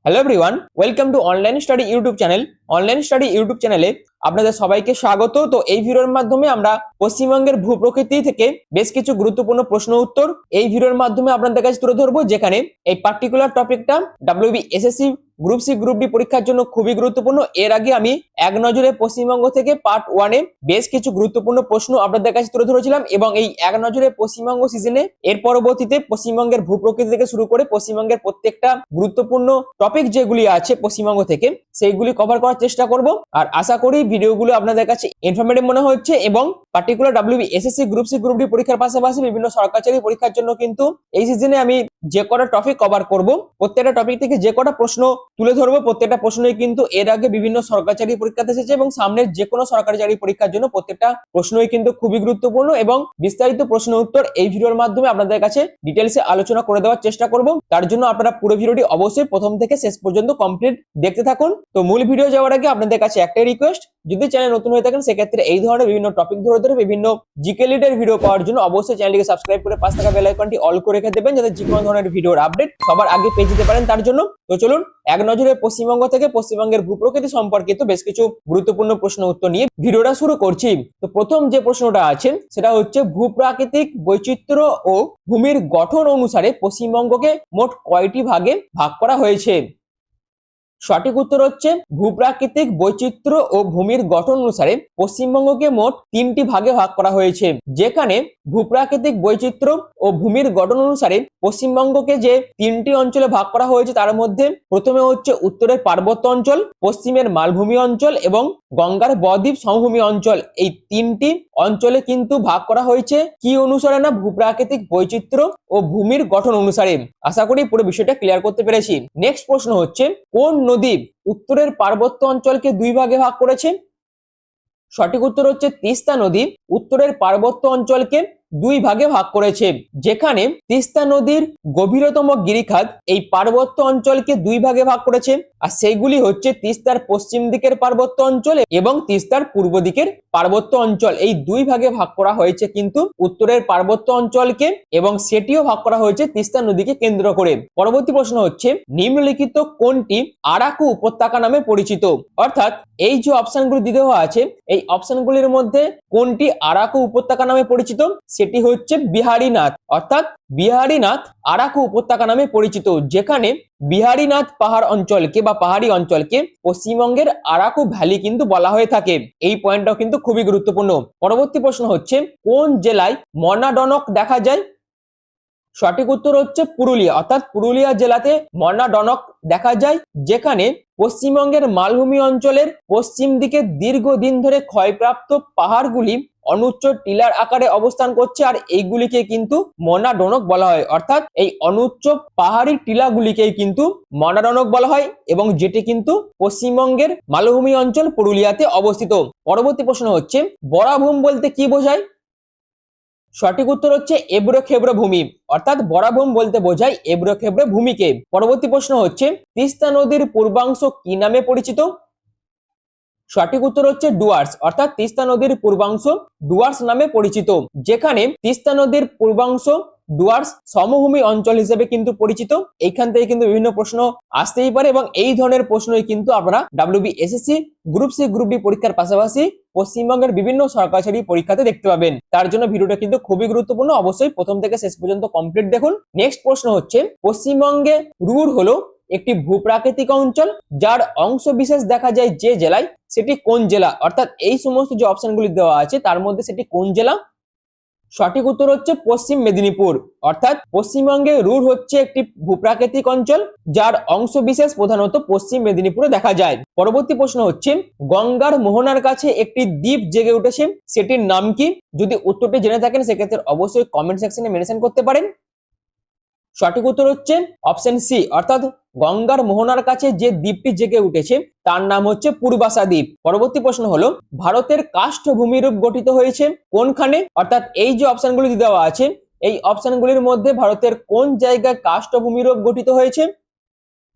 Hello everyone, welcome to online study YouTube channel. Online study YouTube চ্যানেলে আপনাদের সবাইকে স্বাগত। তো এই ভিডিওর মাধ্যমে আমরা পশ্চিমবঙ্গের ভূপ্রকৃতি থেকে বেশ কিছু গুরুত্বপূর্ণ প্রশ্ন উত্তর এই ভিডিওর মাধ্যমে আপনাদের কাছে তুলে ধরবো, যেখানে এই পার্টিকুলার টপিকটা WBSSC group C group D পরীক্ষার জন্য খুবই গুরুত্বপূর্ণ। এর আগে আমি এক নজরে পশ্চিমবঙ্গ থেকে পার্ট 1-এ বেশ কিছু গুরুত্বপূর্ণ প্রশ্ন আপনাদের কাছে তুলে ধরেছিলাম, এবং এই এক নজরে পশ্চিমবঙ্গ সিজনে এর পরবর্তীতে পশ্চিমবঙ্গের ভূপ্রকৃতি থেকে শুরু করে পশ্চিমবঙ্গের প্রত্যেকটা গুরুত্বপূর্ণ টপিক যেগুলি আছে পশ্চিমবঙ্গ থেকে সেইগুলি কভার করার চেষ্টা করব। আর আশা করি ভিডিওগুলো আপনাদের কাছে ইনফরমেটিভ মনে হচ্ছে, এবং particular WBSSC group C group D পরীক্ষার পাশাপাশি বিভিন্ন সরকারি পরীক্ষার জন্য কিন্তু এই সিজনে আমি যে কটা টপিক কভার করব, প্রত্যেকটা টপিক থেকে যে কটা প্রশ্ন তুলে ধরবো, প্রত্যেকটা প্রশ্নই কিন্তু এর আগে বিভিন্ন সরকারি পরীক্ষাতে এসেছে, এবং সামনের যে কোনো সরকারি পরীক্ষার জন্য প্রত্যেকটা প্রশ্নই কিন্তু খুবই গুরুত্বপূর্ণ। এবং বিস্তারিত প্রশ্ন উত্তর এই ভিডিওর মাধ্যমে আপনাদের কাছে ডিটেলসে আলোচনা করে দেওয়ার চেষ্টা করব। তার জন্য আপনারা পুরো ভিডিওটি অবশ্যই প্রথম থেকে শেষ পর্যন্ত কমপ্লিট দেখতে থাকুন। তো মূল ভিডিও যাওয়ার আগে আপনাদের কাছে একটাই রিকোয়েস্ট, যদি চ্যানেল নতুন হয়ে থাকেন সেক্ষেত্রে এই ধরনের বিভিন্ন টপিক ধরে বিভিন্ন জিকে লিডের ভিডিও পাওয়ার জন্য অবশ্যই চ্যানেলটিকে সাবস্ক্রাইব করে পাশে থাকা বেল আইকনটি অল করে রেখে দেবেন, যাতে যে কোনো ধরনের ভিডিওর আপডেট সবার আগে পেয়ে যেতে পারেন তার জন্য। তো চলুন এক নজরে পশ্চিমবঙ্গ থেকে পশ্চিমবঙ্গের ভূপ্রকৃতি সম্পর্কিত বেশ কিছু গুরুত্বপূর্ণ প্রশ্ন উত্তর নিয়ে ভিডিওটা শুরু করছি। তো প্রথম যে প্রশ্নটা আছে সেটা হচ্ছে, ভূপ্রাকৃতিক বৈচিত্র্য ও ভূমির গঠন অনুসারে পশ্চিমবঙ্গকে মোট কয়টি ভাগে ভাগ করা হয়েছে? সঠিক উত্তর হচ্ছে, ভূপ্রাকৃতিক বৈচিত্র্য ও ভূমির গঠন অনুসারে পশ্চিমবঙ্গকে মোট 3টি ভাগে ভাগ করা হয়েছে, যেখানে ভূপ্রাকৃতিক বৈচিত্র্য ও ভূমির গঠন অনুসারে পশ্চিমবঙ্গকে যে 3টি অঞ্চলে ভাগ করা হয়েছে তার মধ্যে প্রথমে হচ্ছে উত্তরের পার্বত্য অঞ্চল, পশ্চিমের মালভূমি অঞ্চল এবং গঙ্গার বদ্বীপ সমভূমি অঞ্চল। এই 3টি অঞ্চলে কিন্তু ভাগ করা হয়েছে কি অনুসারে? না, ভূপ্রাকৃতিক বৈচিত্র্য ও ভূমির গঠন অনুসারে। আশা করি পুরো বিষয়টা ক্লিয়ার করতে পেরেছি। নেক্সট প্রশ্ন হচ্ছে, কোন নদী উত্তরের পার্বত্য অঞ্চলকে 2 ভাগে ভাগ করেছে? সঠিক উত্তর হচ্ছে, তিস্তা নদী উত্তরের পার্বত্য অঞ্চলকে 2 ভাগে ভাগ করেছে, যেখানে তিস্তা নদীর গভীরতম গিরিখাত এই পার্বত্য অঞ্চলকে 2 ভাগে ভাগ করেছে। আর সেইগুলি হচ্ছে তিস্তার পশ্চিম দিকের পার্বত্য অঞ্চল এবং তিস্তার পূর্ব দিকের পার্বত্য অঞ্চল। এই 2 ভাগে ভাগ করা হয়েছে কিন্তু উত্তরের পার্বত্য অঞ্চলকে, এবং সেটিও ভাগ করা হয়েছে তিস্তা নদীকে কেন্দ্র করে। পরবর্তী প্রশ্ন হচ্ছে, নিম্নলিখিত কোনটি আরাকু উপত্যকা নামে পরিচিত? অর্থাৎ এই যে অপশনগুলি দিতে দেওয়া আছে, এই অপশনগুলির মধ্যে কোনটি আরাকু উপত্যকা নামে পরিচিত? সেটি হচ্ছে বিহারীনাথ। অর্থাৎ বিহারীনাথ আরাকু উপত্যকা নামে পরিচিত, যেখানে বিহারীনাথ পাহাড় অঞ্চলকে বা পাহাড়ি অঞ্চলকে পশ্চিমবঙ্গের আরাকু ভ্যালি কিন্তু বলা হয়ে থাকে। এই পয়েন্টটাও কিন্তু খুবই গুরুত্বপূর্ণ। পরবর্তী প্রশ্ন হচ্ছে, কোন জেলায় ময়নাডনক দেখা যায়? সঠিক উত্তর হচ্ছে পুরুলিয়া। অর্থাৎ পুরুলিয়া জেলাতে ময়নাডনক দেখা যায়, যেখানে পশ্চিমবঙ্গের মালভূমি অঞ্চলের পশ্চিম দিকে দীর্ঘদিন ধরে ক্ষয়প্রাপ্ত পাহাড়গুলি অনুচ্চ টিলার আকারে অবস্থান করছে, আর এইগুলিকে কিন্তু ময়নাডনক বলা হয়। অর্থাৎ এই অনুচ্চ পাহাড়ি টিলাগুলিকেই কিন্তু ময়নাডনক বলা হয়, এবং যেটি কিন্তু পশ্চিমবঙ্গের মালভূমি অঞ্চল পুরুলিয়াতে অবস্থিত। পরবর্তী প্রশ্ন হচ্ছে, বরাভূম বলতে কি বোঝায়? সঠিক উত্তর হচ্ছে এবড়ো খেবড়ো ভূমি। অর্থাৎ বরাভূম বলতে বোঝায় এবড়ো খেবড়ো ভূমিকে। পরবর্তী প্রশ্ন হচ্ছে, তিস্তা নদীর পূর্বাংশ কি নামে পরিচিত? সঠিক উত্তর হচ্ছে ডুয়ার্স। অর্থাৎ তিস্তা নদীর পূর্বাংশ ডুয়ার্স নামে পরিচিত, যেখানে তিস্তা নদীর পূর্বাংশ ডুয়ার্স সমভূমি অঞ্চল হিসেবে কিন্তু পরিচিত। এইখান থেকে কিন্তু বিভিন্ন প্রশ্ন আসতেই পারে, এবং এই ধরনের প্রশ্নই কিন্তু আপনারা WBSSC group C group D পরীক্ষার পাশাপাশি পশ্চিমবঙ্গের বিভিন্ন সরকারি পরীক্ষাতে দেখতে পাবেন। তার জন্য ভিডিওটা কিন্তু খুবই গুরুত্বপূর্ণ, অবশ্যই প্রথম থেকে শেষ পর্যন্ত কমপ্লিট দেখুন। নেক্সট প্রশ্ন হচ্ছে, পশ্চিমবঙ্গে রুর হলো একটি ভূপ্রাকৃতিক অঞ্চল যার অংশ বিশেষ দেখা যায় যে জেলায়, সেটি কোন জেলা? অর্থাৎ এই সমস্ত যে অপশনগুলি দেওয়া আছে তার মধ্যে সেটি কোন জেলা? সঠিক উত্তর হচ্ছে পশ্চিম মেদিনীপুর। অর্থাৎ পশ্চিমবঙ্গে রুর হচ্ছে একটি ভূপ্রাকৃতিক অঞ্চল যার অংশ বিশেষ প্রধানত পশ্চিম মেদিনীপুরে দেখা যায়। পরবর্তী প্রশ্ন হচ্ছে, গঙ্গার মোহনার কাছে একটি দ্বীপ জেগে উঠেছে, সেটির নাম কি? যদি উত্তরটি জেনে থাকেন সেক্ষেত্রে অবশ্যই কমেন্ট সেকশনে মেনশন করতে পারেন। সঠিক উত্তর হচ্ছে অপশন সি, অর্থাৎ গঙ্গার মোহনার কাছে যে দ্বীপটি জেগে উঠেছে তার নাম হচ্ছে পূর্বাশা দ্বীপ। পরবর্তী প্রশ্ন হলো, ভারতের কাষ্ঠ ভূমিরূপ গঠিত হয়েছে কোনখানে? অর্থাৎ এই যে অপশনগুলি দেওয়া আছে এই অপশনগুলির মধ্যে ভারতের কোন জায়গায় কাষ্ঠ ভূমিরূপ গঠিত হয়েছে?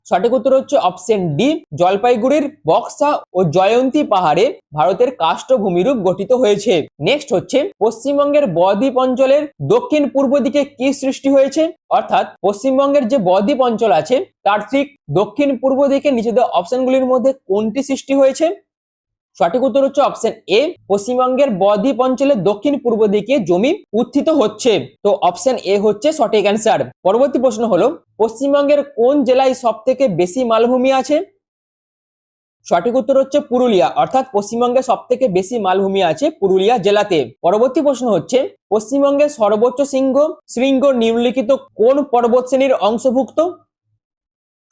সঠিক উত্তর হচ্ছে অপশন ডি, জলপাইগুড়ির বক্সা ও জয়ন্তী পাহাড়ে ভারতের কাষ্ঠ ভূমিরূপ গঠিত হয়েছে। নেক্সট হচ্ছে পশ্চিমবঙ্গের বদ্বীপ অঞ্চলের দক্ষিণ পূর্ব দিকে কি সৃষ্টি হয়েছে, অর্থাৎ পশ্চিমবঙ্গের যে বদ্বীপ অঞ্চল আছে তার ঠিক দক্ষিণ পূর্ব দিকে নিচে দেওয়া অপশনগুলির মধ্যে কোনটি সৃষ্টি হয়েছে? সঠিক উত্তর হচ্ছে অপশন এ, পশ্চিমবঙ্গের বদ্বীপ অঞ্চলের দক্ষিণ পূর্ব দিকে জমি উত্থিত হচ্ছে। তো অপশন এ হচ্ছে সঠিক অ্যান্সার। পরবর্তী প্রশ্ন হলো, পশ্চিমবঙ্গের কোন জেলায় সব থেকে বেশি মালভূমি আছে? সঠিক উত্তর হচ্ছে পুরুলিয়া, অর্থাৎ পশ্চিমবঙ্গে সব থেকে বেশি মালভূমি আছে পুরুলিয়া জেলাতে। পরবর্তী প্রশ্ন হচ্ছে, পশ্চিমবঙ্গের সর্বোচ্চ শৃঙ্গ নিম্নলিখিত কোন পর্বত শ্রেণীর অংশভুক্ত?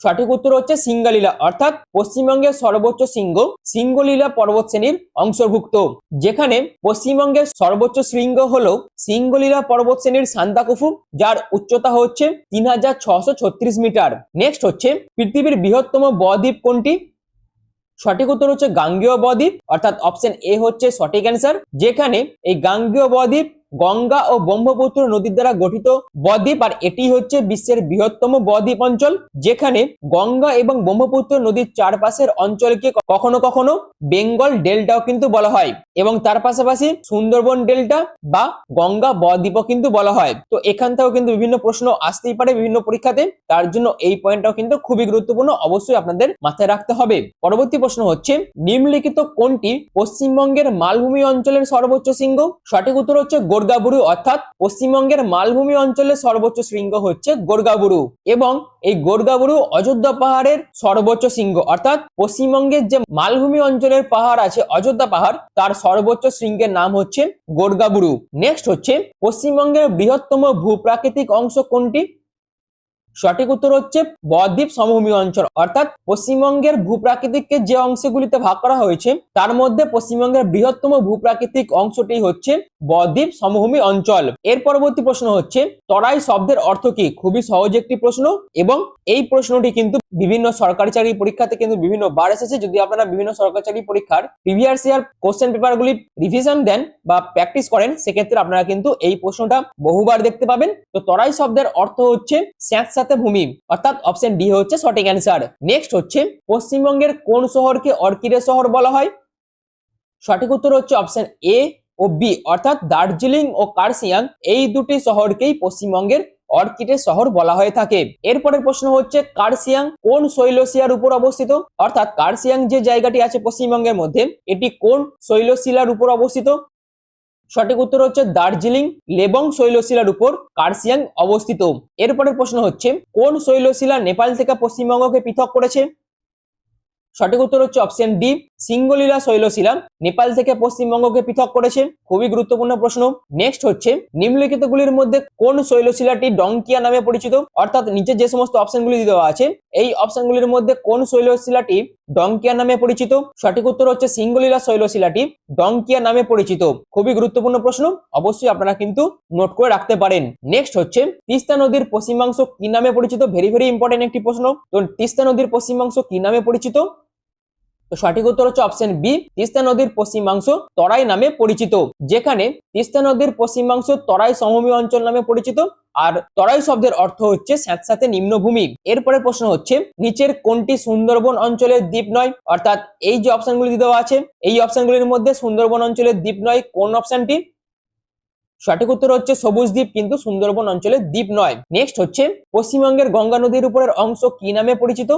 সঠিক উত্তর হচ্ছে সিঙ্গালীলা, অর্থাৎ পশ্চিমবঙ্গের সর্বোচ্চ শৃঙ্গ সিঙ্গলীলা পর্বত শ্রেণীর অংশভুক্ত, যেখানে পশ্চিমবঙ্গের সর্বোচ্চ শৃঙ্গ হলো সিঙ্গলীলা পর্বত শ্রেণীর সান্দাকফু, যার উচ্চতা হচ্ছে 3636 মিটার। নেক্সট হচ্ছে, পৃথিবীর বৃহত্তম বদ্বীপ কোনটি? সঠিক উত্তর হচ্ছে গাঙ্গেয় বদ্বীপ, অর্থাৎ অপশন এ হচ্ছে সঠিক অ্যান্সার, যেখানে এই গাঙ্গেয় বদ্বীপ গঙ্গা ও ব্রহ্মপুত্র নদীর দ্বারা গঠিত বদ্বীপ, আর এটি হচ্ছে বিশ্বের বৃহত্তম বদ্বীপ অঞ্চল, যেখানে গঙ্গা এবং ব্রহ্মপুত্র নদীর চারপাশের অঞ্চলকে কখনো কখনো বেঙ্গল ডেল্টাও কিন্তু বলা হয়, এবং তার পাশাপাশি সুন্দরবন ডেল্টা বা গঙ্গা বদ্বীপও কিন্তু বলা হয়। তো এখান থেকেও কিন্তু বিভিন্ন প্রশ্ন আসতেই পারে বিভিন্ন পরীক্ষাতে, তার জন্য এই পয়েন্টটাও কিন্তু খুবই গুরুত্বপূর্ণ, অবশ্যই আপনাদের মাথায় রাখতে হবে। পরবর্তী প্রশ্ন হচ্ছে, নিম্নলিখিত কোনটি পশ্চিমবঙ্গের মালভূমি অঞ্চলের সর্বোচ্চ শৃঙ্গ? সঠিক উত্তর হচ্ছে গোর্গাবুরু, অর্থাৎ পশ্চিমবঙ্গের মালভূমি অঞ্চলের সর্বোচ্চ শৃঙ্গ হচ্ছে গোর্গাবুরু, এবং এই গোর্গাবুরু অযোধ্যা পাহাড়ের সর্বোচ্চ শৃঙ্গ, অর্থাৎ পশ্চিমবঙ্গের যে মালভূমি অঞ্চলের পাহাড় আছে অযোধ্যা পাহাড়, তার সর্বোচ্চ শৃঙ্গের নাম হচ্ছে গোর্গাবুরু। নেক্সট হচ্ছে, পশ্চিমবঙ্গের বৃহত্তম ভূপ্রাকৃতিক অংশ কোনটি? সঠিক উত্তর হচ্ছে বদ্বীপ সমভূমি অঞ্চল, অর্থাৎ পশ্চিমবঙ্গের ভূপ্রাকৃতিককে যে অংশগুলিতে ভাগ করা হয়েছে তার মধ্যে পশ্চিমবঙ্গের বৃহত্তম ভূপ্রাকৃতিক অংশটি হচ্ছে বদ্বীপ সমভূমি অঞ্চল। এর পরবর্তী প্রশ্ন হচ্ছে, তরাই শব্দের অর্থ কি? খুবই সহজ একটি প্রশ্ন, এবং এই প্রশ্নটি কিন্তু বিভিন্ন সরকারি চাকরি পরীক্ষাতে কিন্তু বিভিন্ন বার এসেছে। যদি আপনারা বিভিন্ন সরকারি চাকরি পরীক্ষার প্রিভিয়াস ইয়ার কোশ্চেন পেপারগুলি রিভিশন দেন বা প্র্যাকটিস করেন, সেক্ষেত্রে আপনারা কিন্তু এই প্রশ্নটা বহুবার দেখতে পাবেন। তো তরাই শব্দের অর্থ হচ্ছে স্যাঁতস্যাঁতে ভূমি, অর্থাৎ অপশন ডি হচ্ছে সঠিক অ্যান্সার। নেক্সট হচ্ছে, পশ্চিমবঙ্গের কোন শহরকে অর্কিডের শহর বলা হয়? সঠিক উত্তর হচ্ছে অপশন এ ও বি, অর্থাৎ দার্জিলিং ও কার্শিয়াং এই দুটি শহরকেই পশ্চিমবঙ্গের অর্কিডের শহর বলা হয়ে থাকে। এরপরের প্রশ্ন হচ্ছে, কার্শিয়াং কোন শৈলশিলার উপর অবস্থিত? অর্থাৎ কার্শিয়াং যে জায়গাটি আছে পশ্চিমবঙ্গের মধ্যে, এটি কোন শৈলশিলার উপর অবস্থিত? সঠিক উত্তর হচ্ছে দার্জিলিং লেবং শৈলশিলার উপর কার্শিয়াং অবস্থিত। এরপরের প্রশ্ন হচ্ছে, কোন শৈলশিলা নেপাল থেকে পশ্চিমবঙ্গকে পৃথক করেছে? সঠিক উত্তর হচ্ছে অপশন ডি, সিঙ্গলীলা শৈলশিলা নেপাল থেকে পশ্চিমবঙ্গকে পৃথক করেছে। খুবই গুরুত্বপূর্ণ প্রশ্ন। নেক্সট হচ্ছে, নিম্নলিখিতগুলির মধ্যে কোন শৈলশিলাটি ডংকিয়া নামে পরিচিত? অর্থাৎ নিচে যে সমস্ত অপশনগুলি দেওয়া আছে এই অপশনগুলির মধ্যে কোন শৈলশিলাটি ডংকিয়া নামে পরিচিত? সঠিক উত্তর হচ্ছে সিঙ্গলীলা শৈলশিলাটি ডংকিয়া নামে পরিচিত। খুবই গুরুত্বপূর্ণ প্রশ্ন, অবশ্যই আপনারা কিন্তু নোট করে রাখতে পারেন। নেক্সট হচ্ছে, তিস্তা নদীর পশ্চিমাংশ কি নামে পরিচিত? ভেরি ভেরি ইম্পর্টেন্ট একটি প্রশ্ন। তো তিস্তা নদীর পশ্চিমাংশ কি নামে পরিচিত? তো সঠিক উত্তর হচ্ছে অপশন বি, তিস্তা নদীর পশ্চিমাংশ তরাই নামে পরিচিত, যেখানে তিস্তা নদীর পশ্চিমাংশ তরাই সমভূমি অঞ্চল নামে পরিচিত, আর তরাই শব্দের অর্থ হচ্ছে স্যাঁতস্যাঁতে নিম্নভূমি। এরপরে প্রশ্ন হচ্ছে, নিচের কোনটি সুন্দরবন অঞ্চলের দ্বীপ নয়? অর্থাৎ এই যে অপশনগুলি দেওয়া আছে এই অপশনগুলির মধ্যে সুন্দরবন অঞ্চলের দ্বীপ নয় কোন অপশনটি? সঠিক উত্তর হচ্ছে সবুজ দ্বীপ, কিন্তু সুন্দরবন অঞ্চলের দ্বীপ নয়। নেক্সট হচ্ছে, পশ্চিমবঙ্গের গঙ্গা নদীর উপরের অংশ কি নামে পরিচিত?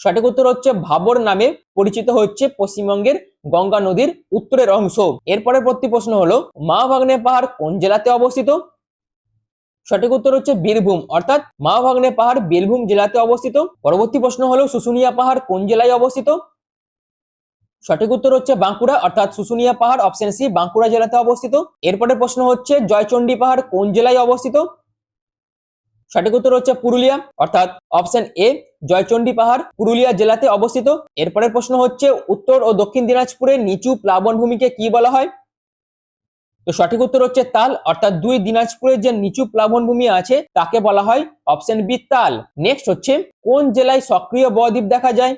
সঠিক উত্তর হচ্ছে ভাবর নামে পরিচিত হচ্ছে পশ্চিমবঙ্গের গঙ্গা নদীর উত্তরের অংশ। এরপরে প্রশ্ন হলো, মা ভাগ্নে পাহাড় কোন জেলাতে অবস্থিত? সঠিক উত্তর হচ্ছে বীরভূম, অর্থাৎ মা ভাগ্নে পাহাড় বীরভূম জেলাতে অবস্থিত। পরবর্তী প্রশ্ন হলো, শুশুনিয়া পাহাড় কোন জেলায় অবস্থিত? সঠিক উত্তর হচ্ছে বাঁকুড়া, অর্থাৎ শুশুনিয়া পাহাড় অপশন সি বাঁকুড়া জেলাতে অবস্থিত। এরপরে প্রশ্ন হচ্ছে, জয়চন্ডী পাহাড় কোন জেলায় অবস্থিত? সঠিক উত্তর হচ্ছে পুরুলিয়া, অর্থাৎ অপশন এ জয়চন্ডী পাহাড় পুরুলিয়া জেলাতে অবস্থিত। এরপরের প্রশ্ন হচ্ছে, উত্তর ও দক্ষিণ দিনাজপুরের নিচু প্লাবন ভূমিকে কি বলা হয়? তো সঠিক উত্তর হচ্ছে তাল, অর্থাৎ দুই দিনাজপুরের যে নিচু প্লাবন ভূমি আছে তাকে বলা হয় অপশন বি তাল। নেক্সট হচ্ছে, কোন জেলায় সক্রিয় বদ্বীপ দেখা যায়?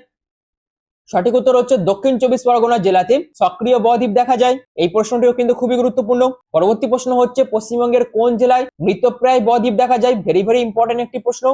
সঠিক উত্তর হচ্ছে দক্ষিণ 24 পরগনা জেলাতে সক্রিয় বদ্বীপ দেখা যায়। এই প্রশ্নটিও কিন্তু খুবই গুরুত্বপূর্ণ। পরবর্তী প্রশ্ন হচ্ছে, পশ্চিমবঙ্গের কোন জেলায় মৃতপ্রায় বদ্বীপ দেখা যায়? ভেরি ভেরি ইম্পর্টেন্ট একটি প্রশ্ন।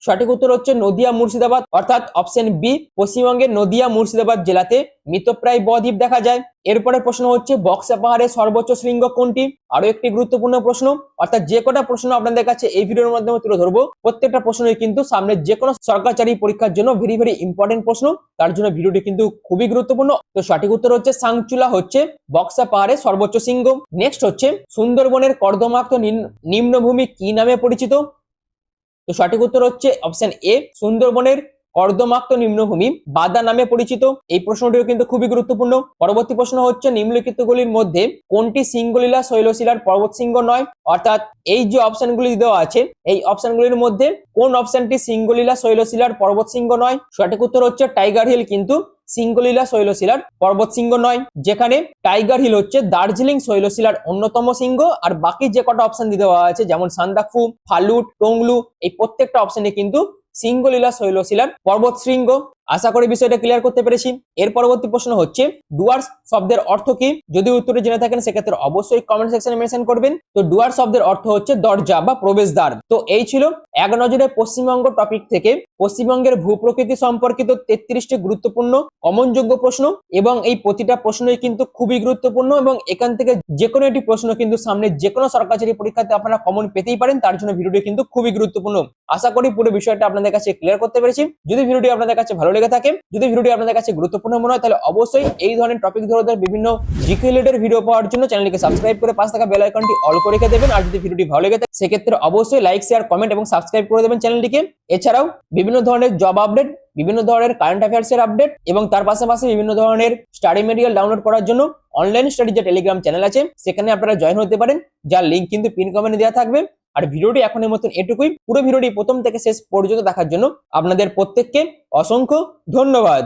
সঠিক উত্তর হচ্ছে নদিয়া মুর্শিদাবাদ, অর্থাৎ অপশন বি, পশ্চিমবঙ্গের নদিয়া মুর্শিদাবাদ জেলাতে মৃতপ্রায় বদ্বীপ দেখা যায়। এরপরে প্রশ্ন হচ্ছে বক্সা পাহাড়ের সর্বোচ্চ শৃঙ্গ কোনটি? আরো একটি গুরুত্বপূর্ণ প্রশ্ন, অর্থাৎ যে কটা প্রশ্ন আপনাদের কাছে এই ভিডিওর মাধ্যমে তুলে ধরবো প্রত্যেকটা প্রশ্নই কিন্তু সামনে যে কোনো সরকারি পরীক্ষার জন্য ভেরি ভেরি ইম্পর্টেন্ট প্রশ্ন, তার জন্য ভিডিওটি কিন্তু খুবই গুরুত্বপূর্ণ। তো সঠিক উত্তর হচ্ছে সাংচুলা হচ্ছে বক্সা পাহাড়ের সর্বোচ্চ শৃঙ্গ। নেক্সট হচ্ছে সুন্দরবনের কর্দমাক্ত নিম্নভূমি কি নামে পরিচিত? তো সঠিক উত্তর হচ্ছে অপশন এ, সুন্দরবনের কর্দমাক্ত নিম্নভূমি বাদা নামে পরিচিত। এই প্রশ্নটিও কিন্তু খুবই গুরুত্বপূর্ণ। পরবর্তী প্রশ্ন হচ্ছে নিম্নলিখিতগুলির মধ্যে কোনটি সিঙ্গলীলা শৈলশিলার পর্বতশৃঙ্গ নয়? অর্থাৎ এই যে অপশনগুলি দেওয়া আছে এই অপশনগুলির মধ্যে কোন অপশনটি সিঙ্গলীলা শৈলশিলার পর্বতশৃঙ্গ নয়? সঠিক উত্তর হচ্ছে টাইগার হিল কিন্তু সিঙ্গলীলা শৈলশিলার পর্বতশৃঙ্গ নয়, যেখানে টাইগার হিল হচ্ছে দার্জিলিং শৈলশিলার অন্যতম শৃঙ্গ। আর বাকি যে কটা অপশন দেওয়া আছে যেমন সান্দাকফু, ফালুট, টংলু, এই প্রত্যেকটা অপশনে কিন্তু সিঙ্গলীলা শৈলশিলার পর্বত শৃঙ্গ। আশা করি বিষয়টা ক্লিয়ার করতে পেরেছি। এর পরবর্তী প্রশ্ন হচ্ছে ডুয়ার্স শব্দের অর্থ কি? যদি উত্তরে জেনে থাকেন সেক্ষেত্রে অবশ্যই কমেন্ট সেকশনে মেনশন করবেন। তো ডুয়ার্স শব্দের অর্থ হচ্ছে দরজা বা প্রবেশদ্বার। তো এই ছিল এক নজরে পশ্চিমবঙ্গ টপিক থেকে পশ্চিমবঙ্গের ভূপ্রকৃতি সম্পর্কিত 33টি গুরুত্বপূর্ণ কমনযোগ্য প্রশ্ন, এবং এই প্রতিটা প্রশ্নই কিন্তু খুবই গুরুত্বপূর্ণ এবং এখান থেকে যে কোনো একটি প্রশ্ন কিন্তু সামনে যে কোনো সরকারি পরীক্ষাতে আপনারা কমন পেতেই পারেন, তার জন্য ভিডিওটি কিন্তু খুবই গুরুত্বপূর্ণ। আশা করি পুরো বিষয়টা আপনাদের কাছে ক্লিয়ার করতে পেরেছি। যদি ভিডিওটি আপনাদের কাছে ভালো লেগে থাকে, যদি ভিডিওটি আপনাদের কাছে গুরুত্বপূর্ণ মনে হয়, তাহলে অবশ্যই এই ধরনের টপিক ধরে বিভিন্ন জিকে রিলেটেড ভিডিও পাওয়ার জন্য চ্যানেলটিকে সাবস্ক্রাইব করে পাশে থাকা বেল আইকনটি অল করে রেখে দেবেন। আর যদি ভিডিওটি ভালো লেগে থাকে সেক্ষেত্রে অবশ্যই লাইক, শেয়ার, কমেন্ট এবং সাবস্ক্রাইব করে দেবেন চ্যানেলটিকে। এছাড়াও বিভিন্ন ধরনের জব আপডেট, বিভিন্ন ধরনের কারেন্ট অ্যাফেয়ার্স এর আপডেট এবং তার পাশাপাশি বিভিন্ন ধরনের স্টাডি মেটেরিয়াল ডাউনলোড করার জন্য অনলাইন স্টাডি যে টেলিগ্রাম চ্যানেল আছে সেখানে আপনারা জয়েন হতে পারেন, যার লিংক কিন্তু পিন কমেন্টে দেওয়া থাকবে। আর ভিডিওটি এখনের মতন এটুকুই। পুরো ভিডিওটি প্রথম থেকে শেষ পর্যন্ত দেখার জন্য আপনাদের প্রত্যেককে অসংখ্য ধন্যবাদ।